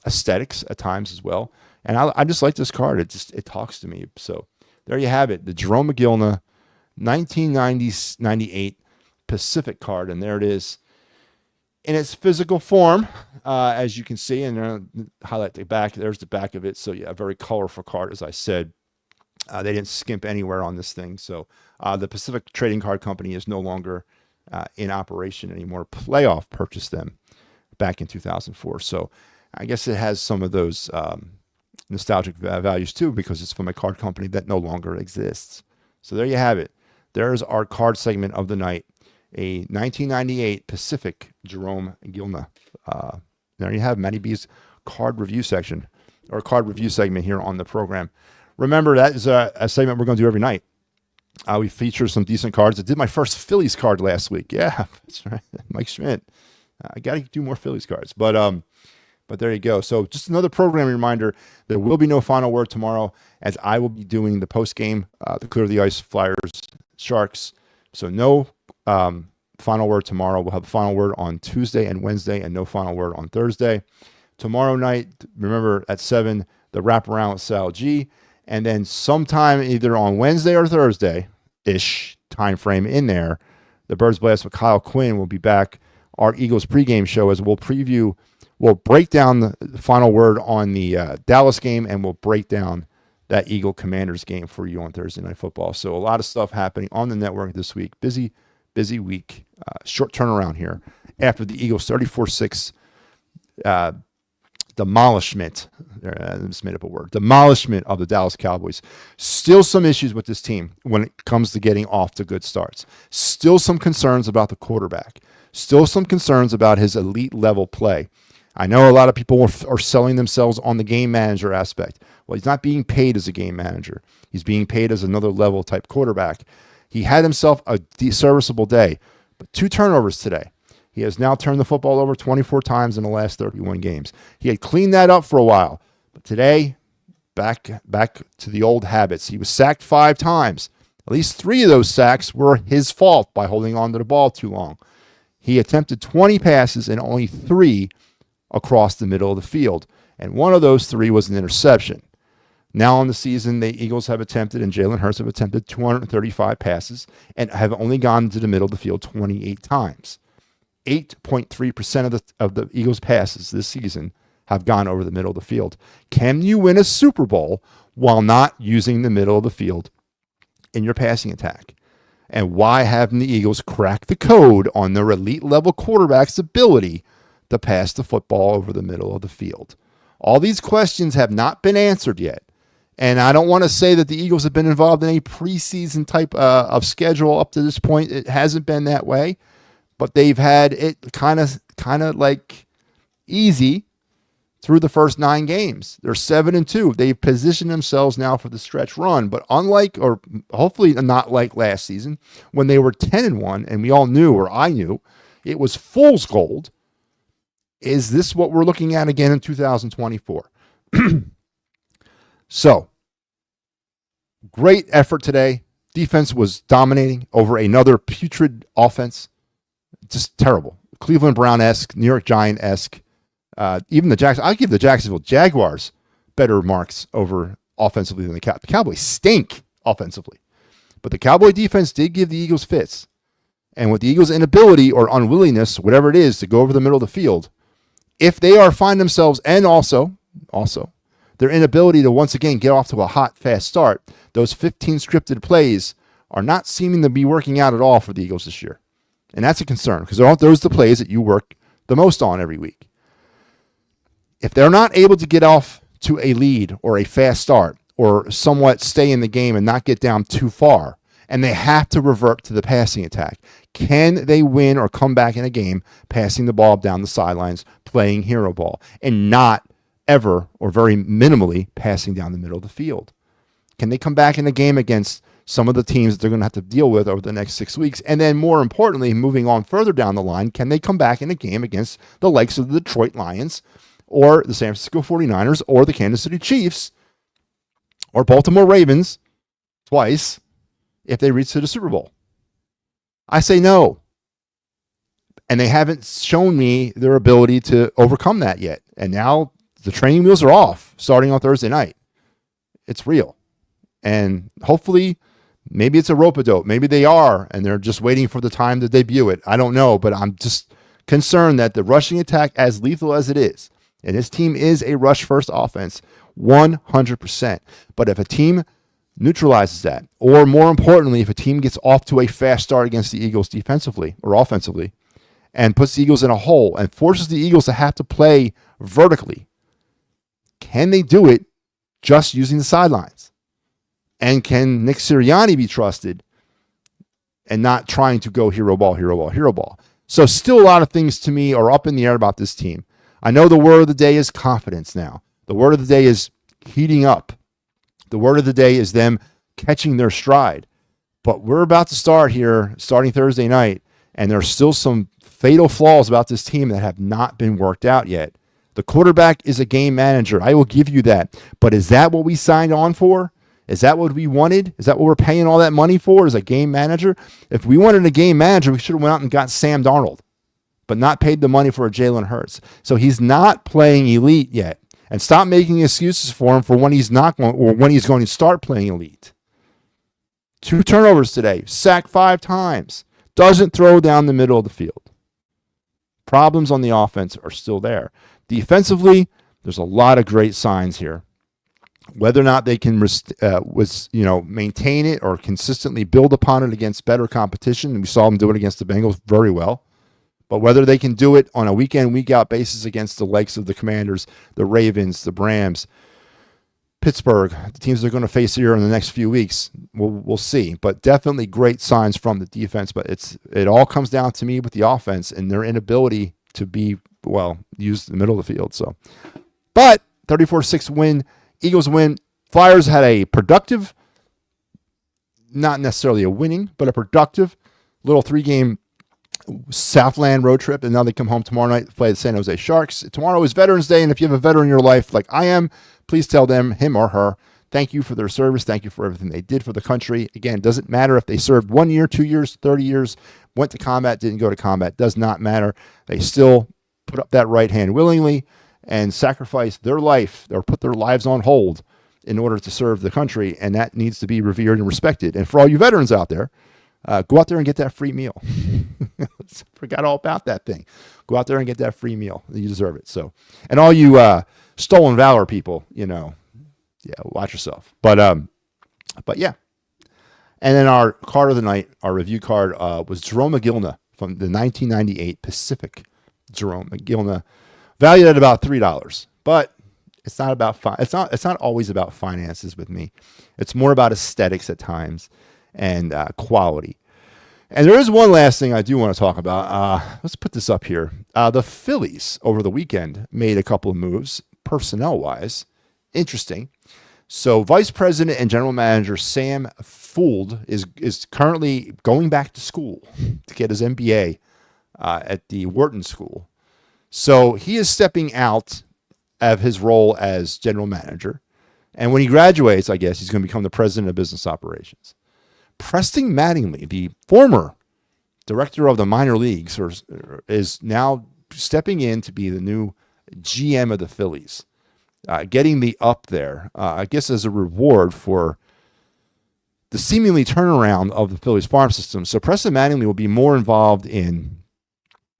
aesthetics at times as well. And I just like this card. It talks to me. So there you have it, the Jerome Igilna 1998 Pacific card, and there it is in its physical form, as you can see, and highlight the back. There's the back of it. So yeah, a very colorful card, as I said. They didn't skimp anywhere on this thing. So the Pacific Trading Card Company is no longer in operation anymore. Playoff purchased them back in 2004. So I guess it has some of those nostalgic values too, because it's from a card company that no longer exists. So there you have it. There's our card segment of the night. A 1998 Pacific Jerome Gilna. There you have MattyB's card review section, or card review segment here on the program. Remember, that is a segment we're going to do every night. We feature some decent cards. I did my first Phillies card last week. Yeah, that's right. Mike Schmidt. I got to do more Phillies cards. But there you go. So just another programming reminder, there will be no final word tomorrow, as I will be doing the post-game, the Clear the Ice Flyers Sharks. So no final word tomorrow. We'll have a final word on Tuesday and Wednesday, and no final word on Thursday. Tomorrow night, remember, at 7, the wraparound with Sal G. And then sometime either on Wednesday or Thursday-ish time frame in there, the Birds Blast with Kyle Quinn will be back. Our Eagles pregame show, as we'll break down the final word on the Dallas game, and we'll break down that Eagle Commanders game for you on Thursday Night Football. So a lot of stuff happening on the network this week. Busy week. Short turnaround here after the Eagles 34-6 demolishment. I just made up a word. Demolishment of the Dallas Cowboys. Still some issues with this team when it comes to getting off to good starts. Still some concerns about the quarterback. Still some concerns about his elite level play. I know a lot of people are selling themselves on the game manager aspect. Well, he's not being paid as a game manager. He's being paid as another level type quarterback. He had himself a serviceable day, but 2 turnovers today. He has now turned the football over 24 times in the last 31 games. He had cleaned that up for a while, but today, back to the old habits. He was sacked 5 times. At least 3 of those sacks were his fault by holding on to the ball too long. He attempted 20 passes and only 3 across the middle of the field, and one of those 3 was an interception. Now in the season, the Eagles have attempted, and Jalen Hurts have attempted 235 passes and have only gone to the middle of the field 28 times. 8.3% of the Eagles' passes this season have gone over the middle of the field. Can you win a Super Bowl while not using the middle of the field in your passing attack? And why haven't the Eagles cracked the code on their elite level quarterback's ability to pass the football over the middle of the field? All these questions have not been answered yet. And I don't want to say that the Eagles have been involved in a preseason type of schedule up to this point. It hasn't been that way, but they've had it kind of like easy through the first 9 games. They're 7-2. They've positioned themselves now for the stretch run, but unlike, or hopefully not like last season when they were 10-1, and we all knew, or I knew, it was fool's gold. Is this what we're looking at again in 2024? So, great effort today. Defense was dominating over another putrid offense. Just terrible. Cleveland Brown-esque, New York Giant-esque. Even the I give the Jacksonville Jaguars better marks over offensively than the Cowboys. The Cowboys stink offensively. But the Cowboy defense did give the Eagles fits. And with the Eagles' inability or unwillingness, whatever it is, to go over the middle of the field, if they find themselves, and also their inability to once again get off to a hot, fast start, those 15 scripted plays are not seeming to be working out at all for the Eagles this year. And that's a concern, because those are the plays that you work the most on every week. If they're not able to get off to a lead or a fast start or somewhat stay in the game and not get down too far, and they have to revert to the passing attack, can they win or come back in a game passing the ball down the sidelines, playing hero ball, and not ever or very minimally passing down the middle of the field? Can they come back in a game against some of the teams that they're going to have to deal with over the next 6 weeks? And then more importantly, moving on further down the line, can they come back in a game against the likes of the Detroit Lions or the San Francisco 49ers or the Kansas City Chiefs or Baltimore Ravens twice if they reach to the Super Bowl? I say no. And they haven't shown me their ability to overcome that yet. And now the training wheels are off starting on Thursday night. It's real. And hopefully, maybe it's a rope-a-dope. Maybe they are, and they're just waiting for the time to debut it. I don't know, but I'm just concerned that the rushing attack, as lethal as it is, and this team is a rush-first offense, 100%. But if a team neutralizes that. Or more importantly, if a team gets off to a fast start against the Eagles defensively or offensively and puts the Eagles in a hole and forces the Eagles to have to play vertically, can they do it just using the sidelines? And can Nick Sirianni be trusted and not trying to go hero ball, hero ball, hero ball? So still a lot of things to me are up in the air about this team. I know the word of the day is confidence now. The word of the day is heating up. The word of the day is them catching their stride. But we're about to start here, starting Thursday night, and there's still some fatal flaws about this team that have not been worked out yet. The quarterback is a game manager. I will give you that. But is that what we signed on for? Is that what we wanted? Is that what we're paying all that money for, as a game manager? If we wanted a game manager, we should have went out and got Sam Darnold, but not paid the money for a Jalen Hurts. So he's not playing elite yet. And stop making excuses for him for when he's not going, or when he's going to start playing elite. 2 turnovers today, sacked 5 times, doesn't throw down the middle of the field. Problems on the offense are still there. Defensively, there's a lot of great signs here. Whether or not they can maintain it or consistently build upon it against better competition, and we saw them do it against the Bengals very well. But whether they can do it on a week-in, week-out basis against the likes of the Commanders, the Ravens, the Rams, Pittsburgh, the teams they're going to face here in the next few weeks, we'll see. But definitely great signs from the defense. But it all comes down to me with the offense and their inability to be, used in the middle of the field. So, but 34-6 win, Eagles win. Flyers had a productive, not necessarily a winning, but a productive little 3-game Southland road trip, and now they come home tomorrow night to play the San Jose Sharks. Tomorrow is Veterans Day, and if you have a veteran in your life like I am, please tell them, him or her, thank you for their service. Thank you for everything they did for the country. Again, it doesn't matter if they served 1 year, 2 years, 30 years, went to combat, didn't go to combat. Does not matter. They still put up that right hand willingly and sacrifice their life or put their lives on hold in order to serve the country, and that needs to be revered and respected. And for all you veterans out there, go out there and get that free meal. Forgot all about that thing. Go out there and get that free meal. You deserve it. So, and all you stolen valor people, watch yourself. But yeah. And then our card of the night, our review card, was Jerome McGillna from the 1998 Pacific. Jerome McGillna, valued at about $3. But it's not about it's not always about finances with me. It's more about aesthetics at times and quality. And there is one last thing I do want to talk about. Let's put this up here. The Phillies over the weekend made a couple of moves, personnel-wise. Interesting. So Vice President and General Manager Sam Fuld is currently going back to school to get his MBA at the Wharton School. So he is stepping out of his role as general manager. And when he graduates, I guess, he's going to become the president of business operations. Preston Mattingly, the former director of the minor leagues, is now stepping in to be the new GM of the Phillies, getting the up there, I guess, as a reward for the seemingly turnaround of the Phillies farm system. So Preston Mattingly will be more involved in,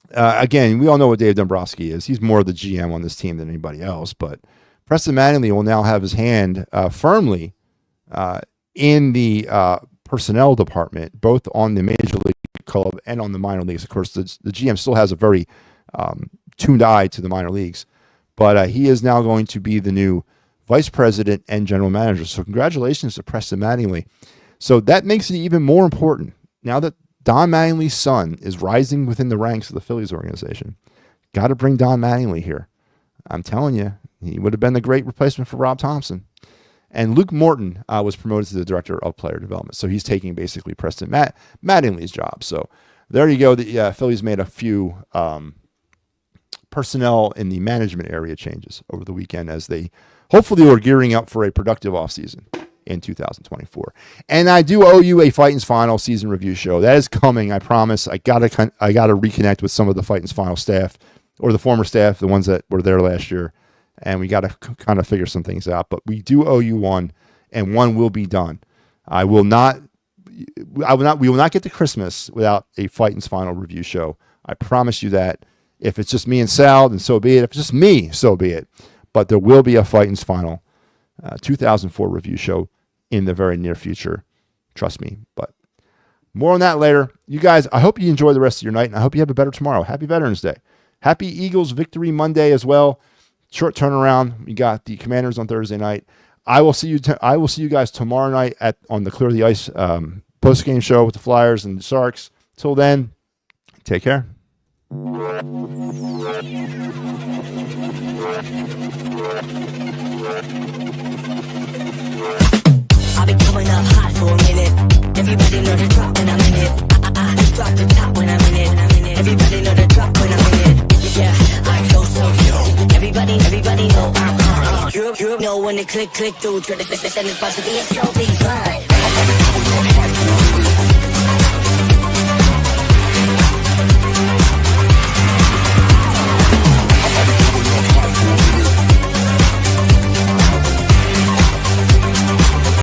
again, we all know what Dave Dombrowski is. He's more the GM on this team than anybody else, but Preston Mattingly will now have his hand firmly in the personnel department, both on the major league club and on the minor leagues. Of course, the GM still has a very tuned eye to the minor leagues, but he is now going to be the new vice president and general manager. So congratulations to Preston Mattingly. So that makes it even more important now that Don Mattingly's son is rising within the ranks of the Phillies organization. Got to bring Don Mattingly here. I'm telling you, he would have been the great replacement for Rob Thompson. And Luke Morton was promoted to the director of player development. So he's taking basically Preston Mattingly's job. So there you go. The Phillies made a few personnel in the management area changes over the weekend as they hopefully were gearing up for a productive offseason in 2024. And I do owe you a Fightins Final season review show. That is coming, I promise. I gotta reconnect with some of the Fightins Final staff, or the former staff, the ones that were there last year. And we got to kind of figure some things out. But we do owe you one, and one will be done. We will not get to Christmas without a Fightins Final review show. I promise you that. If it's just me and Sal, then so be it. If it's just me, so be it. But there will be a Fightins Final 2004 review show in the very near future. Trust me. But more on that later. You guys, I hope you enjoy the rest of your night, and I hope you have a better tomorrow. Happy Veterans Day. Happy Eagles Victory Monday as well. Short turnaround. We got the Commanders on Thursday night. I will see you guys tomorrow night on the Clear the Ice post-game show with the Flyers and the Sharks. Till then, take care. I've been coming up hot for a minute. Everybody know the drop when I'm in it. I drop the top when I'm in it. Everybody know the drop when I'm in it. Yeah, I go so yo. Everybody know I'm you know when it click through. Turn the sentence about to be a so big.